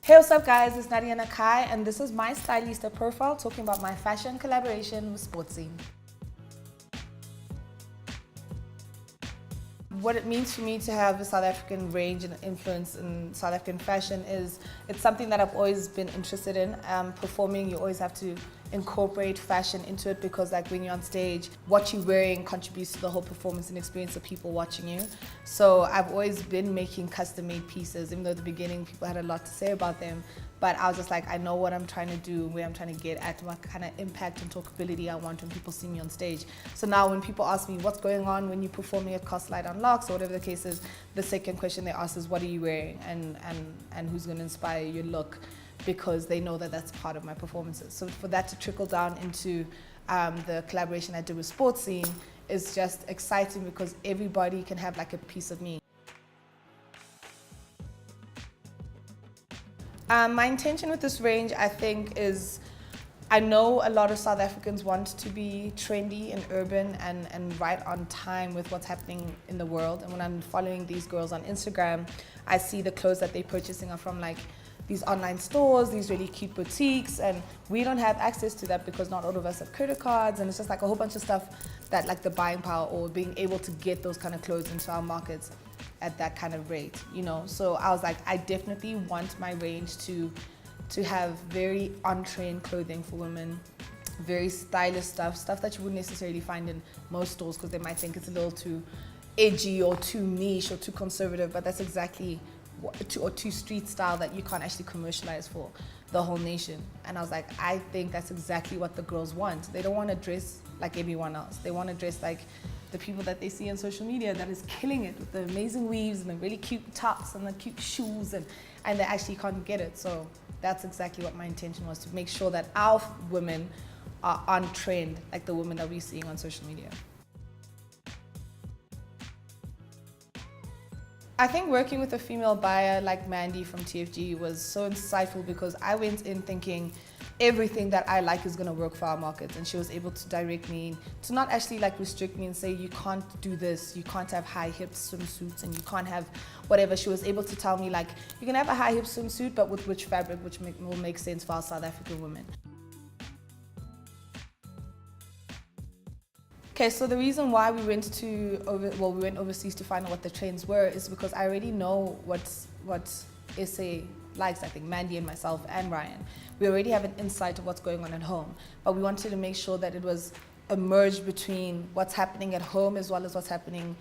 Hey, what's up guys, it's Nadia Nakai and this is my Stylista profile talking about my fashion collaboration with Sportsy. What it means for me to have a South African range and influence in South African fashion is it's something that I've always been interested in. Performing, you always have to incorporate fashion into it because like when you're on stage, what you're wearing contributes to the whole performance and experience of people watching you. So I've always been making custom-made pieces, even though at the beginning people had a lot to say about them. But I was just like, I know what I'm trying to do, where I'm trying to get at, what kind of impact and talkability I want when people see me on stage. So now when people ask me what's going on when you're performing at Cost Light on Locks or whatever the case is, the second question they ask is what are you wearing and who's going to inspire your look, because they know that that's part of my performances. So for that to trickle down into the collaboration I did with Sportsy is just exciting because everybody can have like a piece of me. My intention with this range, I think, is I know a lot of South Africans want to be trendy and urban and right on time with what's happening in the world. And when I'm following these girls on Instagram, I see the clothes that they're purchasing are from like these online stores, these really cute boutiques, and we don't have access to that because not all of us have credit cards, and it's just like a whole bunch of stuff that like the buying power or being able to get those kind of clothes into our markets at that kind of rate, you know. So I was like, I definitely want my range to have very on-trend clothing for women, very stylish stuff that you wouldn't necessarily find in most stores because they might think it's a little too edgy or too niche or too conservative, but that's exactly or too street style that you can't actually commercialize for the whole nation. And I was like, I think that's exactly what the girls want. They don't want to dress like everyone else. They want to dress like the people that they see on social media that is killing it with the amazing weaves and the really cute tops and the cute shoes, and they actually can't get it. So that's exactly what my intention was, to make sure that our women are on trend like the women that we're seeing on social media. I think working with a female buyer like Mandy from TFG was so insightful because I went in thinking everything that I like is going to work for our market, and she was able to direct me to not actually like restrict me and say you can't do this, you can't have high hip swimsuits and you can't have whatever. She was able to tell me like you can have a high hip swimsuit but with which fabric which will make sense for our South African women. Okay, so the reason why we went overseas to find out what the trends were is because I already know what SA likes. I think Mandy and myself and Ryan, we already have an insight of what's going on at home, but we wanted to make sure that it was a merge between what's happening at home as well as what's happening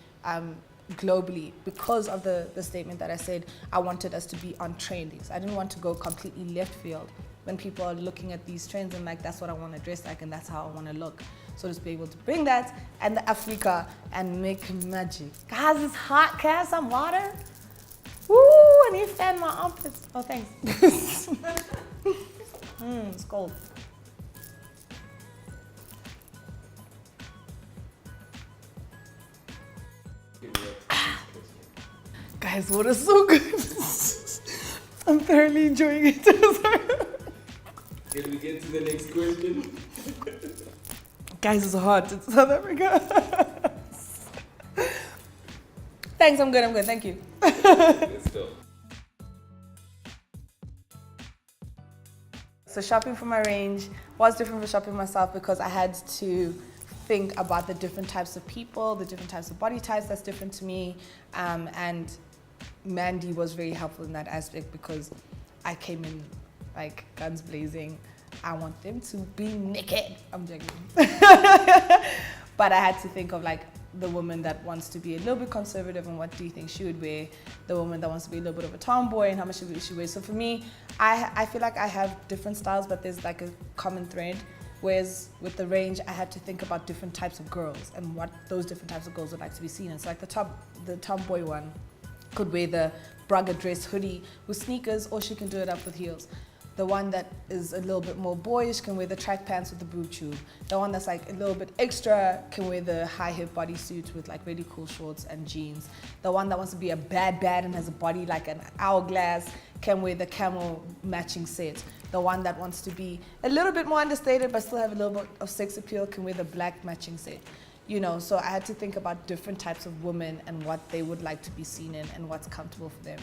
globally, because of the statement that I said I wanted us to be on trends. I didn't want to go completely left field when people are looking at these trends and like that's what I want to dress like and that's how I want to look. So just be able to bring that and the Africa and make magic. Guys, it's hot. Can I have some water? Woo, I need to fan my armpits. Oh, thanks. It's cold. Guys, water's so good. I'm thoroughly enjoying it. Can we get to the next question? Guys, it's hot. It's South Africa. Thanks, I'm good, thank you. Let's go. So shopping for my range was different from shopping myself because I had to think about the different types of people, the different types of body types that's different to me. And Mandy was very helpful in that aspect because I came in like guns blazing. I want them to be naked. I'm joking. But I had to think of like the woman that wants to be a little bit conservative and what do you think she would wear, the woman that wants to be a little bit of a tomboy and how much she wears. So for me, I feel like I have different styles, but there's like a common thread. Whereas with the range, I had to think about different types of girls and what those different types of girls would like to be seen. And so like the tomboy one could wear the bragga dress hoodie with sneakers, or she can do it up with heels. The one that is a little bit more boyish can wear the track pants with the boob tube. The one that's like a little bit extra can wear the high hip bodysuit with like really cool shorts and jeans. The one that wants to be a bad and has a body like an hourglass can wear the camel matching set. The one that wants to be a little bit more understated but still have a little bit of sex appeal can wear the black matching set. You know, so I had to think about different types of women and what they would like to be seen in and what's comfortable for them.